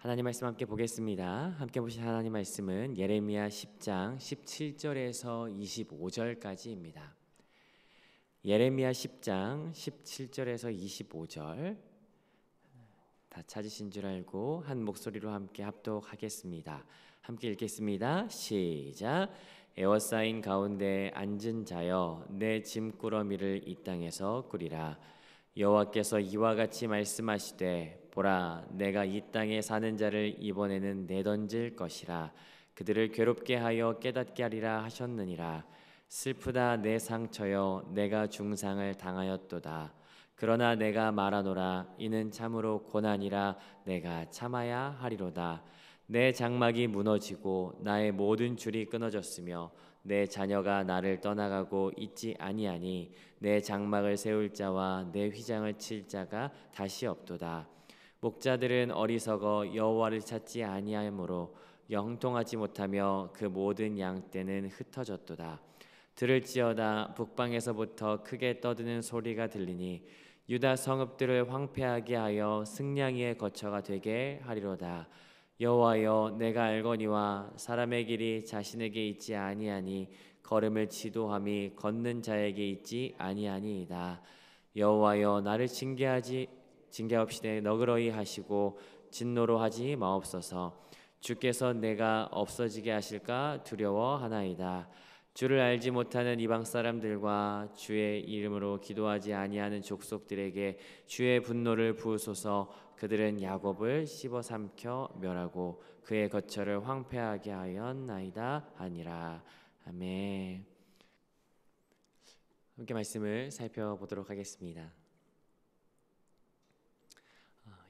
하나님 말씀 함께 보겠습니다. 함께 보신 하나님 말씀은 예레미야 10장 17절에서 25절까지입니다. 예레미야 10장 17절에서 25절 다 찾으신 줄 알고 한 목소리로 함께 합독하겠습니다. 함께 읽겠습니다. 시작. 에워싸인 가운데 앉은 자여 내 짐꾸러미를 이 땅에서 꾸리라. 여호와께서 이와 같이 말씀하시되 보라 내가 이 땅에 사는 자를 이번에는 내던질 것이라. 그들을 괴롭게 하여 깨닫게 하리라 하셨느니라. 슬프다 내 상처여 내가 중상을 당하였도다. 그러나 내가 말하노라 이는 참으로 고난이라 내가 참아야 하리로다. 내 장막이 무너지고 나의 모든 줄이 끊어졌으며 내 자녀가 나를 떠나가고 있지 아니하니 내 장막을 세울 자와 내 휘장을 칠 자가 다시 없도다. 목자들은 어리석어 여호와를 찾지 아니하므로 형통하지 못하며 그 모든 양떼는 흩어졌도다. 들을지어다 북방에서부터 크게 떠드는 소리가 들리니 유다 성읍들을 황폐하게 하여 승냥이의 거처가 되게 하리로다. 여호와여 내가 알거니와 사람의 길이 자신에게 있지 아니하니 걸음을 지도함이 걷는 자에게 있지 아니하니이다. 여호와여 나를 징계하옵시되 너그러이 하시고 진노로 하지 마옵소서. 주께서 내가 없어지게 하실까 두려워하나이다. 주를 알지 못하는 이방 사람들과 주의 이름으로 기도하지 아니하는 족속들에게 주의 분노를 부으소서. 그들은 야곱을 씹어 삼켜 멸하고 그의 거처를 황폐하게 하였나이다 하니라. 아멘. 함께 말씀을 살펴보도록 하겠습니다.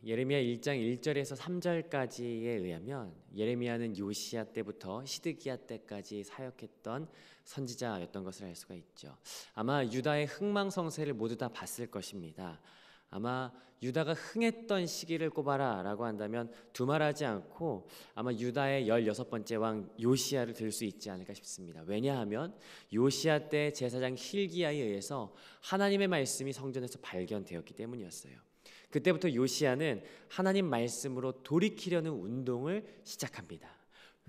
예레미야 1장 1절에서 3절까지에 의하면 예레미야는 요시야 때부터 시드기야 때까지 사역했던 선지자였던 것을 알 수가 있죠. 아마 유다의 흥망성쇠를 모두 다 봤을 것입니다. 아마 유다가 흥했던 시기를 꼽아라 라고 한다면 두말하지 않고 아마 유다의 16번째 왕 요시야를 들 수 있지 않을까 싶습니다. 왜냐하면 요시야 때 제사장 힐기야에 의해서 하나님의 말씀이 성전에서 발견되었기 때문이었어요. 그때부터 요시야는 하나님 말씀으로 돌이키려는 운동을 시작합니다.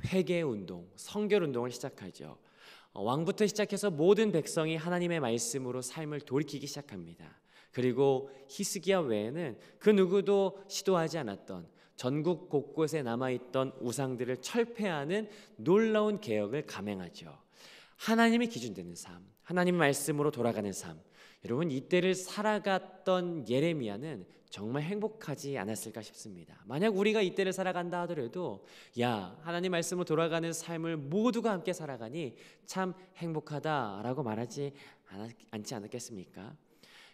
회개 운동, 성결 운동을 시작하죠. 왕부터 시작해서 모든 백성이 하나님의 말씀으로 삶을 돌이키기 시작합니다. 그리고 히스기야 외에는 그 누구도 시도하지 않았던 전국 곳곳에 남아있던 우상들을 철폐하는 놀라운 개혁을 감행하죠. 하나님이 기준되는 삶, 하나님 말씀으로 돌아가는 삶. 여러분 이때를 살아갔던 예레미야는 정말 행복하지 않았을까 싶습니다. 만약 우리가 이때를 살아간다 하더라도 야 하나님 말씀으로 돌아가는 삶을 모두가 함께 살아가니 참 행복하다라고 말하지 않지 않았겠습니까?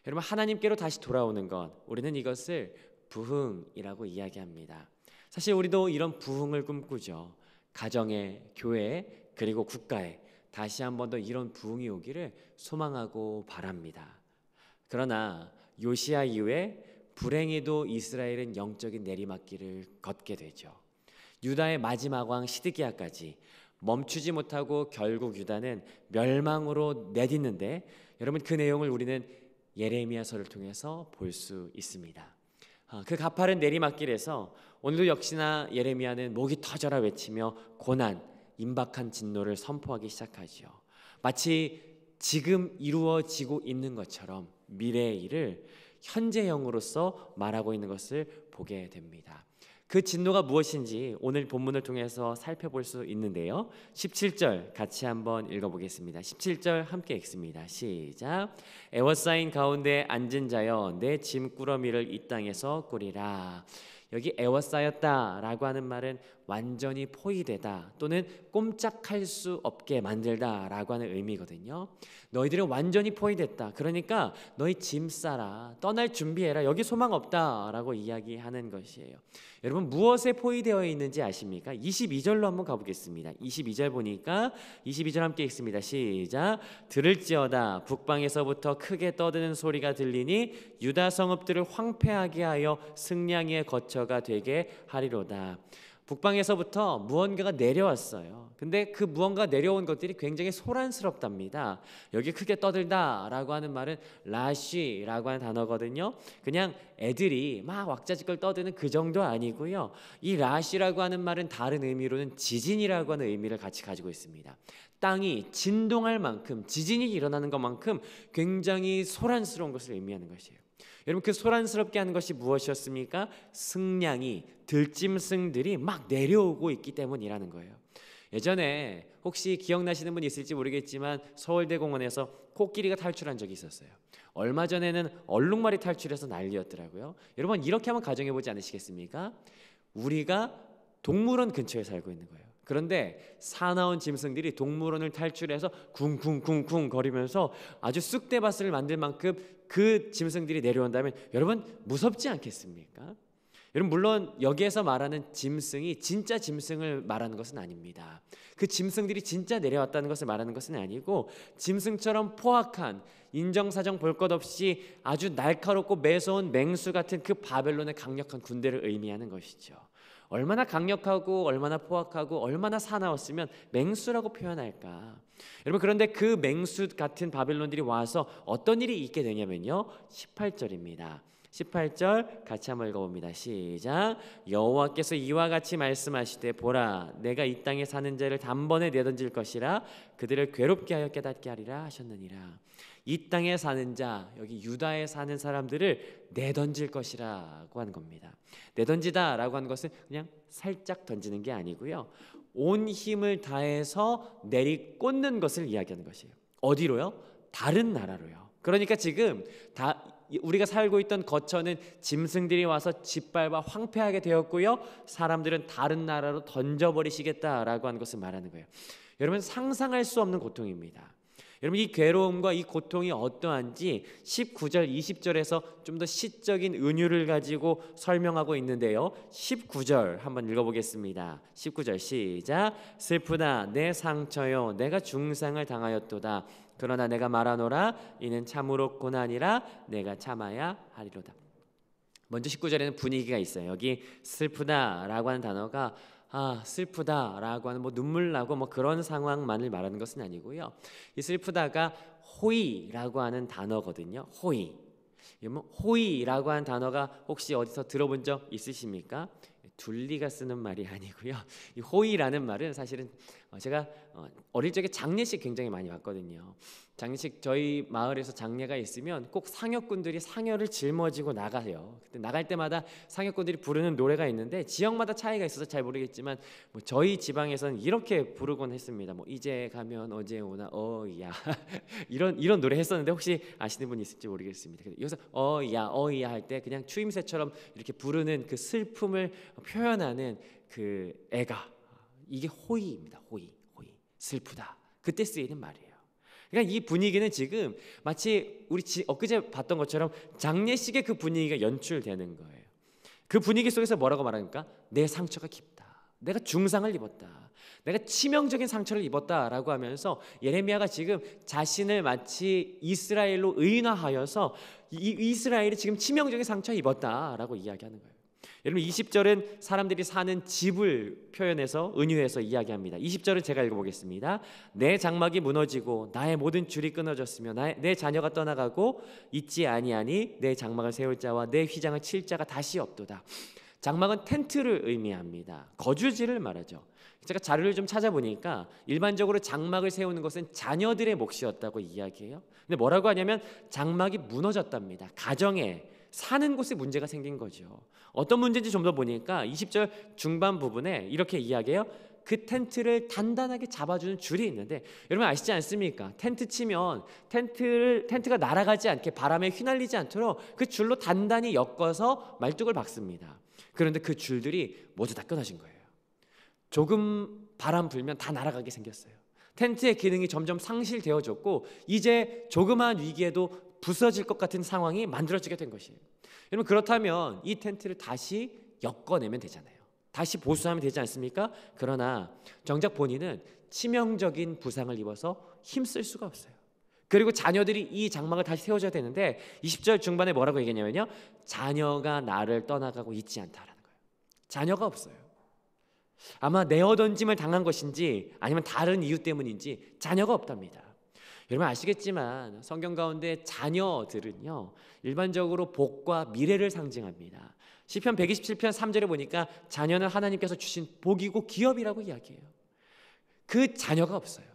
여러분 하나님께로 다시 돌아오는 것 우리는 이것을 부흥이라고 이야기합니다. 사실 우리도 이런 부흥을 꿈꾸죠. 가정에, 교회에 그리고 국가에 다시 한 번 더 이런 부흥이 오기를 소망하고 바랍니다. 그러나 요시야 이후에 불행히도 이스라엘은 영적인 내리막길을 걷게 되죠. 유다의 마지막 왕 시드기야까지 멈추지 못하고 결국 유다는 멸망으로 내딛는데 여러분 그 내용을 우리는 예레미야서를 통해서 볼 수 있습니다. 그 가파른 내리막길에서 오늘도 역시나 예레미야는 목이 터져라 외치며 고난, 임박한 진노를 선포하기 시작하죠. 마치 지금 이루어지고 있는 것처럼 미래의 일을 현재형으로서 말하고 있는 것을 보게 됩니다. 그 진노가 무엇인지 오늘 본문을 통해서 살펴볼 수 있는데요. 17절 같이 한번 읽어보겠습니다. 17절 함께 읽습니다. 시작. 에워싸인 가운데 앉은 자여 내 짐꾸러미를 이 땅에서 꾸리라. 여기 에워싸였다라고 하는 말은 완전히 포위되다 또는 꼼짝할 수 없게 만들다라고 하는 의미거든요. 너희들은 완전히 포위됐다. 그러니까 너희 짐 싸라. 떠날 준비해라. 여기 소망 없다라고 이야기하는 것이에요. 여러분 무엇에 포위되어 있는지 아십니까? 22절로 한번 가보겠습니다. 22절 보니까 22절 함께 읽습니다. 시작. 들을지어다 북방에서부터 크게 떠드는 소리가 들리니 유다 성읍들을 황폐하게 하여 승냥이의 거처가 되게 하리로다. 북방에서부터 무언가가 내려왔어요. 근데 그 무언가 내려온 것들이 굉장히 소란스럽답니다. 여기 크게 떠들다라고 하는 말은 라쉬라고 하는 단어거든요. 그냥 애들이 막 왁자지껄 떠드는 그 정도 아니고요. 이 라쉬라고 하는 말은 다른 의미로는 지진이라고 하는 의미를 같이 가지고 있습니다. 땅이 진동할 만큼, 지진이 일어나는 것만큼 굉장히 소란스러운 것을 의미하는 것이에요. 여러분, 그 소란스럽게 하는 것이 무엇이었습니까? 승냥이, 들짐승들이 막 내려오고 있기 때문이라는 거예요. 예전에 혹시 기억나시는 분 있을지 모르겠지만 서울대공원에서 코끼리가 탈출한 적이 있었어요. 얼마 전에는 얼룩말이 탈출해서 난리였더라고요. 여러분, 이렇게 한번 가정해보지 않으시겠습니까? 우리가 동물원 근처에 살고 있는 거예요. 그런데 사나운 짐승들이 동물원을 탈출해서 쿵쿵쿵쿵 거리면서 아주 쑥대밭을 만들 만큼 그 짐승들이 내려온다면 여러분, 무섭지 않겠습니까? 여러분, 물론 여기에서 말하는 짐승이 진짜 짐승을 말하는 것은 아닙니다. 그 짐승들이 진짜 내려왔다는 것을 말하는 것은 아니고, 짐승처럼 포악한, 인정사정 볼 것 없이 아주 날카롭고 매서운 맹수 같은 그 바벨론의 강력한 군대를 의미하는 것이죠. 얼마나 강력하고 얼마나 포악하고 얼마나 사나웠으면 맹수라고 표현할까? 여러분, 그런데 그 맹수 같은 바벨론들이 와서 어떤 일이 있게 되냐면요, 18절입니다. 18절 같이 한번 읽어봅니다. 시작. 여호와께서 이와 같이 말씀하시되, 보라, 내가 이 땅에 사는 자를 단번에 내던질 것이라, 그들을 괴롭게 하여 깨닫게 하리라 하셨느니라. 이 땅에 사는 자, 여기 유다에 사는 사람들을 내던질 것이라고 하는 겁니다. 내던지다라고 하는 것은 그냥 살짝 던지는 게 아니고요, 온 힘을 다해서 내리꽂는 것을 이야기하는 것이에요. 어디로요? 다른 나라로요. 그러니까 지금 우리가 살고 있던 거처는 짐승들이 와서 짓밟아 황폐하게 되었고요, 사람들은 다른 나라로 던져버리시겠다라고 하는 것을 말하는 거예요. 여러분, 상상할 수 없는 고통입니다. 여러분, 이 괴로움과 이 고통이 어떠한지 19절 20절에서 좀 더 시적인 은유를 가지고 설명하고 있는데요, 19절 한번 읽어보겠습니다. 19절 시작. 슬프다 내 상처요, 내가 중상을 당하였도다. 그러나 내가 말하노라, 이는 참으로 고난이라 내가 참아야 하리로다. 먼저 19절에는 분위기가 있어요. 여기 슬프다라고 하는 단어가 슬프다라고 하는 눈물 나고 그런 상황만을 말하는 것은 아니고요, 이 슬프다가 호의라고 하는 단어거든요. 호의라고 하는 단어가 혹시 어디서 들어본 적 있으십니까? 둘리가 쓰는 말이 아니고요, 이 호의라는 말은 사실은 제가 어릴 적에 장례식 굉장히 많이 봤거든요. 장례식, 저희 마을에서 장례가 있으면 꼭 상여꾼들이 상여를 짊어지고 나가요. 그때 나갈 때마다 상여꾼들이 부르는 노래가 있는데 지역마다 차이가 있어서 잘 모르겠지만 저희 지방에서는 이렇게 부르곤 했습니다. 이제 가면 어제 오나 어이야 이런 노래 했었는데 혹시 아시는 분 있을지 모르겠습니다. 여기서 어이야 할 때 그냥 추임새처럼 이렇게 부르는 그 슬픔을 표현하는 그 애가, 이게 호의입니다. 호의. 슬프다, 그때 쓰이는 말이에요. 그러니까 이 분위기는 지금 마치 우리 엊그제 봤던 것처럼 장례식의 그 분위기가 연출되는 거예요. 그 분위기 속에서 뭐라고 말합니까? 내 상처가 깊다, 내가 중상을 입었다, 내가 치명적인 상처를 입었다라고 하면서 예레미야가 지금 자신을 마치 이스라엘로 의인화하여서 이스라엘이 지금 치명적인 상처를 입었다라고 이야기하는 거예요. 여러분, 20절은 사람들이 사는 집을 표현해서 은유해서 이야기합니다. 20절은 제가 읽어보겠습니다. 내 장막이 무너지고 나의 모든 줄이 끊어졌으며 내 자녀가 떠나가고 있지 아니하니 내 장막을 세울 자와 내 휘장을 칠 자가 다시 없도다. 장막은 텐트를 의미합니다. 거주지를 말하죠. 제가 자료를 좀 찾아보니까 일반적으로 장막을 세우는 것은 자녀들의 몫이었다고 이야기해요. 근데 뭐라고 하냐면 장막이 무너졌답니다. 가정에, 사는 곳에 문제가 생긴 거죠. 어떤 문제인지 좀 더 보니까 20절 중반 부분에 이렇게 이야기해요. 그 텐트를 단단하게 잡아주는 줄이 있는데, 여러분 아시지 않습니까? 텐트 치면 텐트가 날아가지 않게, 바람에 휘날리지 않도록 그 줄로 단단히 엮어서 말뚝을 박습니다. 그런데 그 줄들이 모두 다 끊어진 거예요. 조금 바람 불면 다 날아가게 생겼어요. 텐트의 기능이 점점 상실되어졌고 이제 조그마한 위기에도 부서질 것 같은 상황이 만들어지게 된 것이에요. 여러분, 그렇다면 이 텐트를 다시 엮어내면 되잖아요. 다시 보수하면 되지 않습니까? 그러나 정작 본인은 치명적인 부상을 입어서 힘쓸 수가 없어요. 그리고 자녀들이 이 장막을 다시 세워줘야 되는데 20절 중반에 뭐라고 얘기했냐면요, 자녀가 나를 떠나가고 있지 않다라는 거예요. 자녀가 없어요. 아마 내어던짐을 당한 것인지 아니면 다른 이유 때문인지 자녀가 없답니다. 여러분 아시겠지만 성경 가운데 자녀들은요 일반적으로 복과 미래를 상징합니다. 시편 127편 3절에 보니까 자녀는 하나님께서 주신 복이고 기업이라고 이야기해요. 그 자녀가 없어요.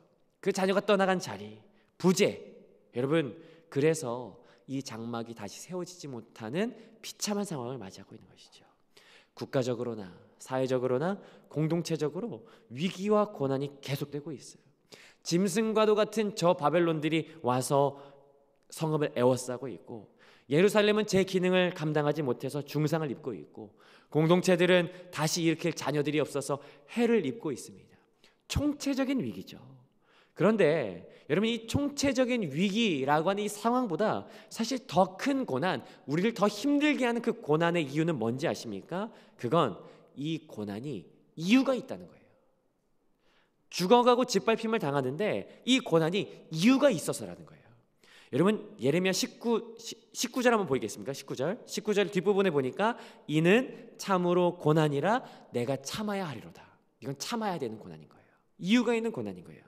그 자녀가 떠나간 자리, 부재. 여러분 그래서 이 장막이 다시 세워지지 못하는 비참한 상황을 맞이하고 있는 것이죠. 국가적으로나 사회적으로나 공동체적으로 위기와 고난이 계속되고 있어요. 짐승과도 같은 저 바벨론들이 와서 성읍을 에워싸고 있고, 예루살렘은 제 기능을 감당하지 못해서 중상을 입고 있고, 공동체들은 다시 일으킬 자녀들이 없어서 해를 입고 있습니다. 총체적인 위기죠. 그런데 여러분 이 총체적인 위기라고 하는 이 상황보다 사실 더 큰 고난, 우리를 더 힘들게 하는 그 고난의 이유는 뭔지 아십니까? 그건 이 고난이 이유가 있다는 거예요. 죽어가고 짓밟힘을 당하는데 이 고난이 이유가 있어서라는 거예요. 여러분 예레미야 19절 한번 보이겠습니까? 19절 뒷부분에 보니까 이는 참으로 고난이라 내가 참아야 하리로다. 이건 참아야 되는 고난인 거예요. 이유가 있는 고난인 거예요.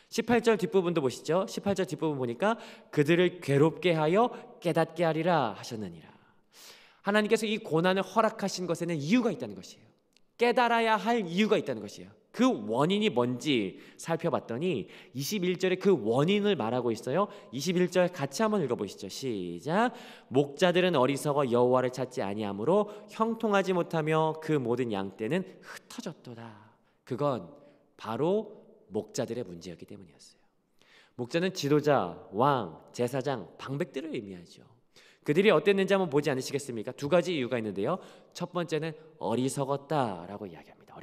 18절 뒷부분도 보시죠. 18절 뒷부분 보니까 그들을 괴롭게 하여 깨닫게 하리라 하셨느니라. 하나님께서 이 고난을 허락하신 것에는 이유가 있다는 것이에요. 깨달아야 할 이유가 있다는 것이에요. 그 원인이 뭔지 살펴봤더니 21절에 그 원인을 말하고 있어요. 21절 같이 한번 읽어보시죠. 시작. 목자들은 어리석어 여호와를 찾지 아니하므로 형통하지 못하며 그 모든 양떼는 흩어졌도다. 그건 바로 목자들의 문제였기 때문이었어요. 목자는 지도자, 왕, 제사장, 방백들을 의미하죠. 그들이 어땠는지 한번 보지 않으시겠습니까? 두 가지 이유가 있는데요. 첫 번째는 어리석었다라고 이야기합니다.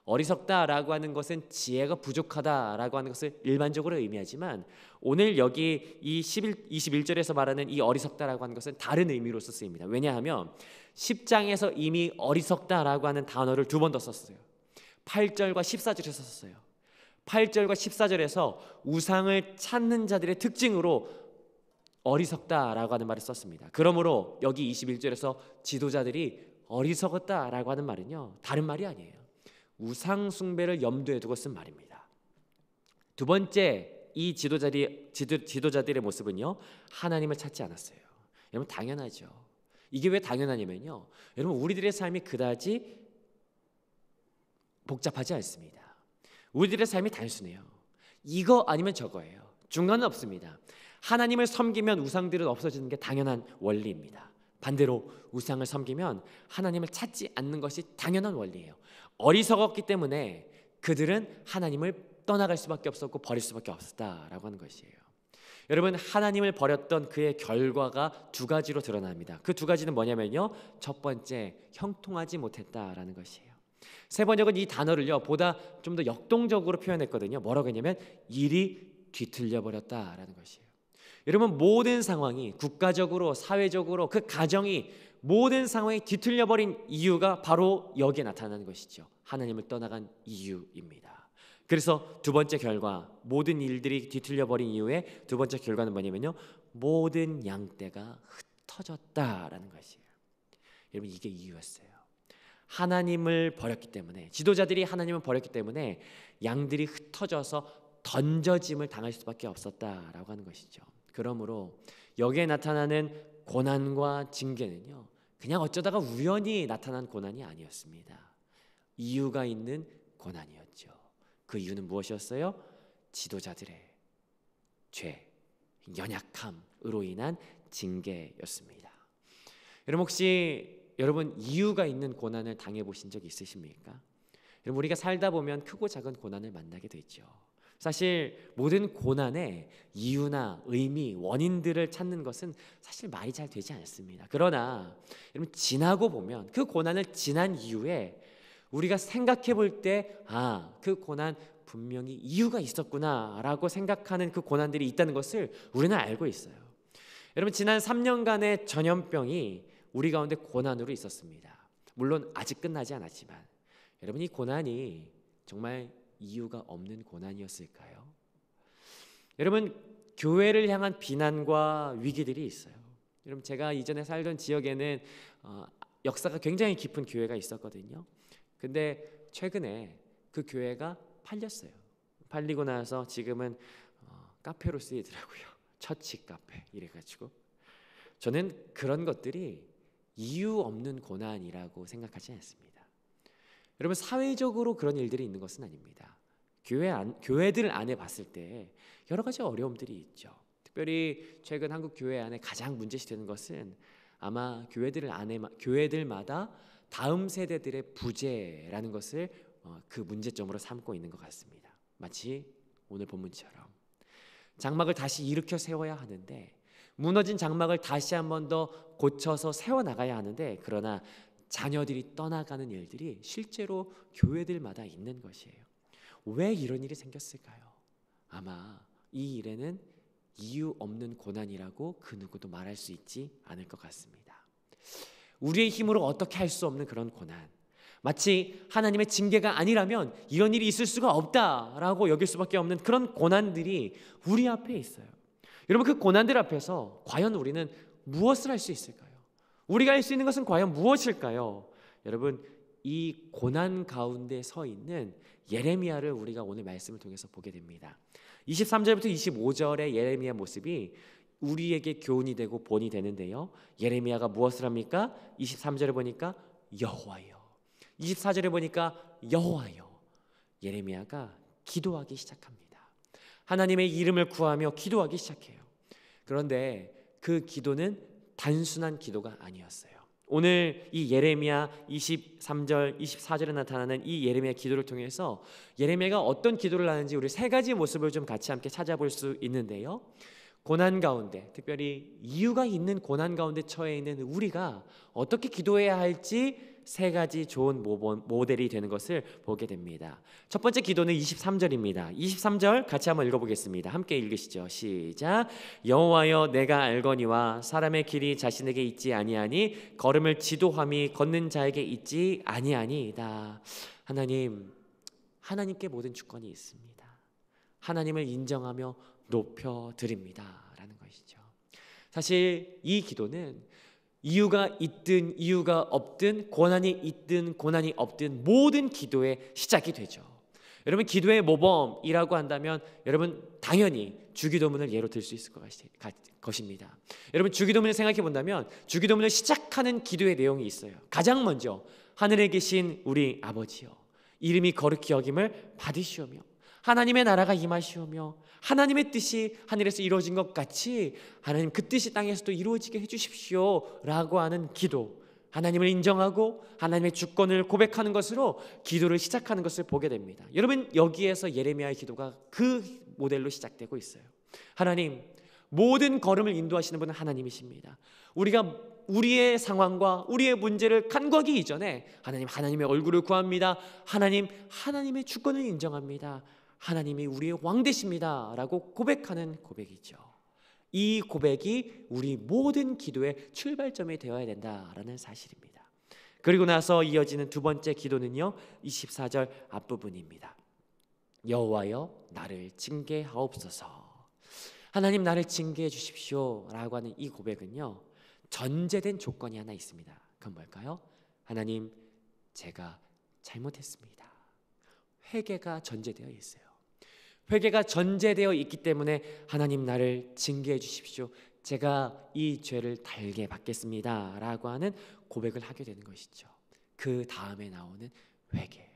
어리석다라고 하는 것은 지혜가 부족하다라고 하는 것을 일반적으로 의미하지만, 오늘 여기 이 21절에서 말하는 이 어리석다라고 하는 것은 다른 의미로서 쓰입니다. 왜냐하면 10장에서 이미 어리석다라고 하는 단어를 두 번 더 썼어요. 8절과 14절에 썼어요. 8절과 14절에서 우상을 찾는 자들의 특징으로 어리석다라고 하는 말을 썼습니다. 그러므로 여기 21절에서 지도자들이 어리석었다라고 하는 말은요, 다른 말이 아니에요. 우상 숭배를 염두에 두고 쓴 말입니다. 두 번째, 이 지도자들의 모습은요, 하나님을 찾지 않았어요. 여러분 당연하죠. 이게 왜 당연하냐면요, 여러분 우리들의 삶이 그다지 복잡하지 않습니다. 우리들의 삶이 단순해요. 이거 아니면 저거예요. 중간은 없습니다. 하나님을 섬기면 우상들은 없어지는 게 당연한 원리입니다. 반대로 우상을 섬기면 하나님을 찾지 않는 것이 당연한 원리예요. 어리석었기 때문에 그들은 하나님을 떠나갈 수밖에 없었고 버릴 수밖에 없었다라고 하는 것이에요. 여러분 하나님을 버렸던 그의 결과가 두 가지로 드러납니다. 그 두 가지는 뭐냐면요, 첫 번째, 형통하지 못했다라는 것이에요. 세 번역은 이 단어를요 보다 좀 더 역동적으로 표현했거든요. 뭐라고 했냐면 일이 뒤틀려 버렸다라는 것이에요. 여러분 모든 상황이, 국가적으로 사회적으로 그 가정이, 모든 상황이 뒤틀려 버린 이유가 바로 여기에 나타나는 것이죠. 하나님을 떠나간 이유입니다. 그래서 두 번째 결과, 모든 일들이 뒤틀려 버린 이유의 두 번째 결과는 뭐냐면요, 모든 양떼가 흩어졌다라는 것이에요. 여러분 이게 이유였어요. 하나님을 버렸기 때문에, 지도자들이 하나님을 버렸기 때문에 양들이 흩어져서 던져짐을 당할 수밖에 없었다라고 하는 것이죠. 그러므로 여기에 나타나는 고난과 징계는요, 그냥 어쩌다가 우연히 나타난 고난이 아니었습니다. 이유가 있는 고난이었죠. 그 이유는 무엇이었어요? 지도자들의 죄, 연약함으로 인한 징계였습니다. 여러분 혹시 여러분 이유가 있는 고난을 당해보신 적 있으십니까? 여러분 우리가 살다 보면 크고 작은 고난을 만나게 되죠. 사실 모든 고난의 이유나 의미, 원인들을 찾는 것은 사실 말이 잘 되지 않습니다. 그러나 여러분 지나고 보면, 그 고난을 지난 이후에 우리가 생각해 볼 때, 그 고난 분명히 이유가 있었구나라고 생각하는 그 고난들이 있다는 것을 우리는 알고 있어요. 여러분 지난 3년간의 전염병이 우리 가운데 고난으로 있었습니다. 물론 아직 끝나지 않았지만, 여러분 이 고난이 정말 이유가 없는 고난이었을까요? 여러분 교회를 향한 비난과 위기들이 있어요. 여러분 제가 이전에 살던 지역에는 역사가 굉장히 깊은 교회가 있었거든요. 근데 최근에 그 교회가 팔렸어요. 팔리고 나서 지금은 카페로 쓰이더라고요. 처치 카페 이래가지고 저는 그런 것들이 이유 없는 고난이라고 생각하지 않습니다. 여러분, 사회적으로 그런 일들이 있는 것은 아닙니다. 교회들 안에 봤을 때 여러 가지 어려움들이 있죠. 특별히 최근 한국 교회 안에 가장 문제시되는 것은 아마 교회들마다 다음 세대들의 부재라는 것을 그 문제점으로 삼고 있는 것 같습니다. 마치 오늘 본문처럼 장막을 다시 일으켜 세워야 하는데 무너진 장막을 다시 한 번 더 고쳐서 세워나가야 하는데 그러나 자녀들이 떠나가는 일들이 실제로 교회들마다 있는 것이에요. 왜 이런 일이 생겼을까요? 아마 이 일에는 이유 없는 고난이라고 그 누구도 말할 수 있지 않을 것 같습니다. 우리의 힘으로 어떻게 할 수 없는 그런 고난, 마치 하나님의 징계가 아니라면 이런 일이 있을 수가 없다라고 여길 수밖에 없는 그런 고난들이 우리 앞에 있어요. 여러분, 그 고난들 앞에서 과연 우리는 무엇을 할 수 있을까요? 우리가 할 수 있는 것은 과연 무엇일까요? 여러분, 이 고난 가운데 서 있는 예레미야를 우리가 오늘 말씀을 통해서 보게 됩니다. 23절부터 25절의 예레미야 모습이 우리에게 교훈이 되고 본이 되는데요, 예레미야가 무엇을 합니까? 23절에 보니까 여호와여, 24절에 보니까 여호와여, 예레미야가 기도하기 시작합니다. 하나님의 이름을 구하며 기도하기 시작해요. 그런데 그 기도는 단순한 기도가 아니었어요. 오늘 이 예레미야 23절, 24절에 나타나는 이 예레미야 기도를 통해서 예레미야가 어떤 기도를 하는지 우리 세 가지 모습을 좀 같이 함께 찾아볼 수 있는데요, 고난 가운데, 특별히 이유가 있는 고난 가운데 처해 있는 우리가 어떻게 기도해야 할지 세 가지 좋은 모델이 되는 것을 보게 됩니다. 첫 번째 기도는 23절입니다. 23절 같이 한번 읽어보겠습니다. 함께 읽으시죠. 시작. 여호와여, 내가 알거니와 사람의 길이 자신에게 있지 아니하니 걸음을 지도함이 걷는 자에게 있지 아니하니이다. 하나님께 모든 주권이 있습니다. 하나님을 인정하며 높여드립니다 라는 것이죠. 사실 이 기도는 이유가 있든 이유가 없든, 고난이 있든 고난이 없든 모든 기도의 시작이 되죠. 여러분, 기도의 모범이라고 한다면 여러분 당연히 주기도문을 예로 들 수 있을 것입니다. 여러분, 주기도문을 생각해 본다면 주기도문을 시작하는 기도의 내용이 있어요. 가장 먼저 하늘에 계신 우리 아버지여, 이름이 거룩히 여김을 받으시오며 하나님의 나라가 임하시오며 하나님의 뜻이 하늘에서 이루어진 것 같이 하나님 그 뜻이 땅에서도 이루어지게 해주십시오 라고 하는 기도, 하나님을 인정하고 하나님의 주권을 고백하는 것으로 기도를 시작하는 것을 보게 됩니다. 여러분, 여기에서 예레미야의 기도가 그 모델로 시작되고 있어요. 하나님, 모든 걸음을 인도하시는 분은 하나님이십니다. 우리가 우리의 상황과 우리의 문제를 간과하기 이전에 하나님의 얼굴을 구합니다. 하나님의 주권을 인정합니다. 하나님이 우리의 왕 되십니다 라고 고백하는 고백이죠. 이 고백이 우리 모든 기도의 출발점이 되어야 된다라는 사실입니다. 그리고 나서 이어지는 두 번째 기도는요, 24절 앞부분입니다. 여호와여, 나를 징계하옵소서. 하나님, 나를 징계해 주십시오 라고 하는 이 고백은요, 전제된 조건이 하나 있습니다. 그건 뭘까요? 하나님, 제가 잘못했습니다. 회개가 전제되어 있어요. 회개가 전제되어 있기 때문에 하나님, 나를 징계해 주십시오. 제가 이 죄를 달게 받겠습니다 라고 하는 고백을 하게 되는 것이죠. 그 다음에 나오는 회개,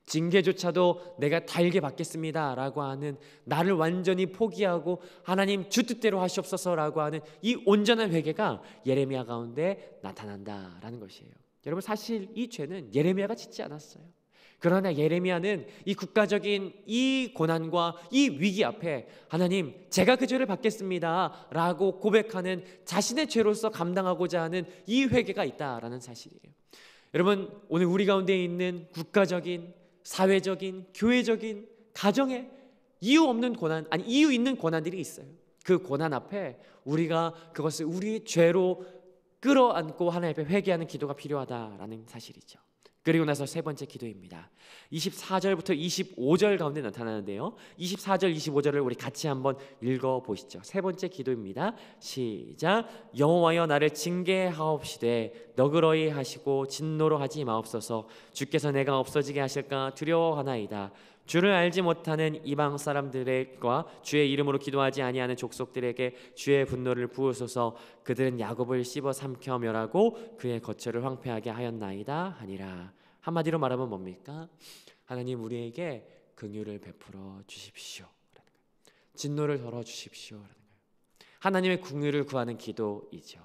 징계조차도 내가 달게 받겠습니다 라고 하는, 나를 완전히 포기하고 하나님 주 뜻대로 하시옵소서 라고 하는 이 온전한 회개가 예레미야 가운데 나타난다라는 것이에요. 여러분, 사실 이 죄는 예레미야가 짓지 않았어요. 그러나 예레미야는 이 국가적인 이 고난과 이 위기 앞에 하나님, 제가 그 죄를 받겠습니다 라고 고백하는 자신의 죄로서 감당하고자 하는 이 회개가 있다라는 사실이에요. 여러분, 오늘 우리 가운데 있는 국가적인, 사회적인, 교회적인, 가정에 이유 없는 고난, 아니 이유 있는 고난들이 있어요. 그 고난 앞에 우리가 그것을 우리의 죄로 끌어안고 하나님 앞에 회개하는 기도가 필요하다라는 사실이죠. 그리고 나서 세 번째 기도입니다. 24절부터 25절 가운데 나타나는데요. 24절, 25절을 우리 같이 한번 읽어보시죠. 세 번째 기도입니다. 시작. 여호와여 나를 징계하옵시되 너그러이 하시고 진노로 하지 마옵소서. 주께서 내가 없어지게 하실까 두려워하나이다. 주를 알지 못하는 이방 사람들과 주의 이름으로 기도하지 아니하는 족속들에게 주의 분노를 부으소서. 그들은 야곱을 씹어 삼켜 멸하고 그의 거처를 황폐하게 하였나이다 하니라. 한마디로 말하면 뭡니까? 하나님 우리에게 긍휼을 베풀어 주십시오. 진노를 덜어 주십시오. 하나님의 긍휼을 구하는 기도이죠.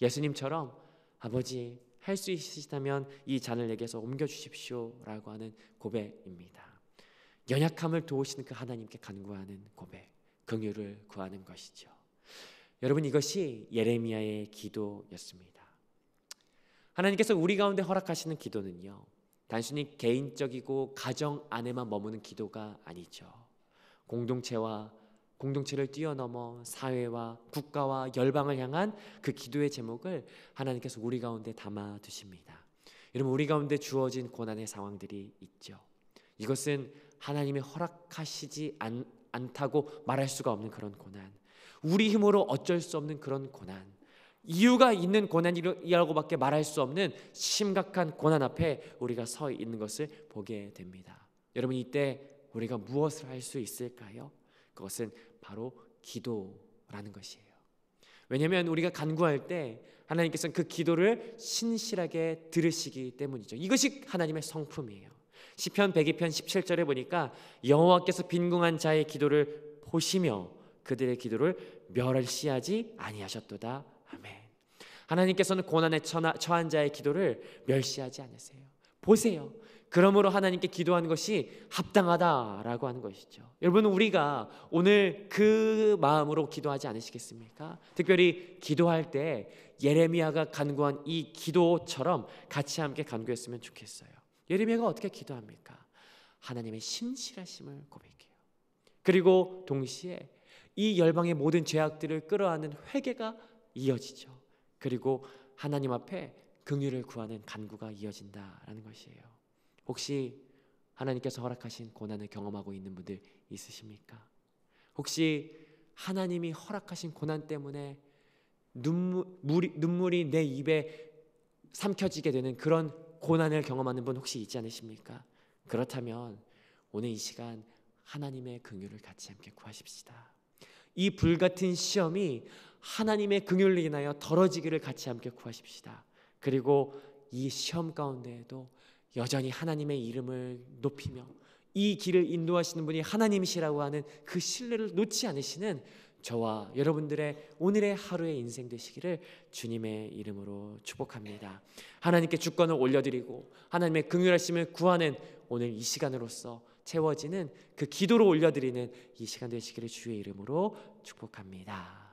예수님처럼 아버지 할 수 있으시다면 이 잔을 내게서 옮겨 주십시오라고 하는 고백입니다. 연약함을 도우시는 그 하나님께 간구하는 고백, 긍휼을 구하는 것이죠. 여러분 이것이 예레미야의 기도였습니다. 하나님께서 우리 가운데 허락하시는 기도는요, 단순히 개인적이고 가정 안에만 머무는 기도가 아니죠. 공동체를 뛰어넘어 사회와 국가와 열방을 향한 그 기도의 제목을 하나님께서 우리 가운데 담아 두십니다. 여러분 우리 가운데 주어진 고난의 상황들이 있죠. 이것은 하나님이 허락하시지 않다고 말할 수가 없는 그런 고난, 우리 힘으로 어쩔 수 없는 그런 고난, 이유가 있는 고난이라고밖에 말할 수 없는 심각한 고난 앞에 우리가 서 있는 것을 보게 됩니다. 여러분 이때 우리가 무엇을 할 수 있을까요? 그것은 바로 기도라는 것이에요. 왜냐하면 우리가 간구할 때 하나님께서는 그 기도를 신실하게 들으시기 때문이죠. 이것이 하나님의 성품이에요. 시편 102편 17절에 보니까 여호와께서 빈궁한 자의 기도를 보시며 그들의 기도를 멸시하지 아니하셨도다. 아멘. 하나님께서는 고난에 처한 자의 기도를 멸시하지 않으세요. 보세요. 그러므로 하나님께 기도하는 것이 합당하다라고 하는 것이죠. 여러분 우리가 오늘 그 마음으로 기도하지 않으시겠습니까? 특별히 기도할 때 예레미야가 간구한 이 기도처럼 같이 함께 간구했으면 좋겠어요. 예레미야가 어떻게 기도합니까? 하나님의 신실하심을 고백해요. 그리고 동시에 이 열방의 모든 죄악들을 끌어안는 회개가 이어지죠. 그리고 하나님 앞에 긍휼을 구하는 간구가 이어진다라는 것이에요. 혹시 하나님께서 허락하신 고난을 경험하고 있는 분들 있으십니까? 혹시 하나님이 허락하신 고난 때문에 눈물이 내 입에 삼켜지게 되는 그런 고난을 경험하는 분 혹시 있지 않으십니까? 그렇다면 오늘 이 시간 하나님의 긍휼을 같이 함께 구하십시다. 이 불같은 시험이 하나님의 긍휼을 인하여 덜어지기를 같이 함께 구하십시다. 그리고 이 시험 가운데에도 여전히 하나님의 이름을 높이며 이 길을 인도하시는 분이 하나님이시라고 하는 그 신뢰를 놓지 않으시는 저와 여러분들의 오늘의 하루의 인생 되시기를 주님의 이름으로 축복합니다. 하나님께 주권을 올려드리고 하나님의 긍휼하심을 구하는 오늘 이 시간으로서 채워지는 그 기도로 올려드리는 이 시간 되시기를 주의 이름으로 축복합니다.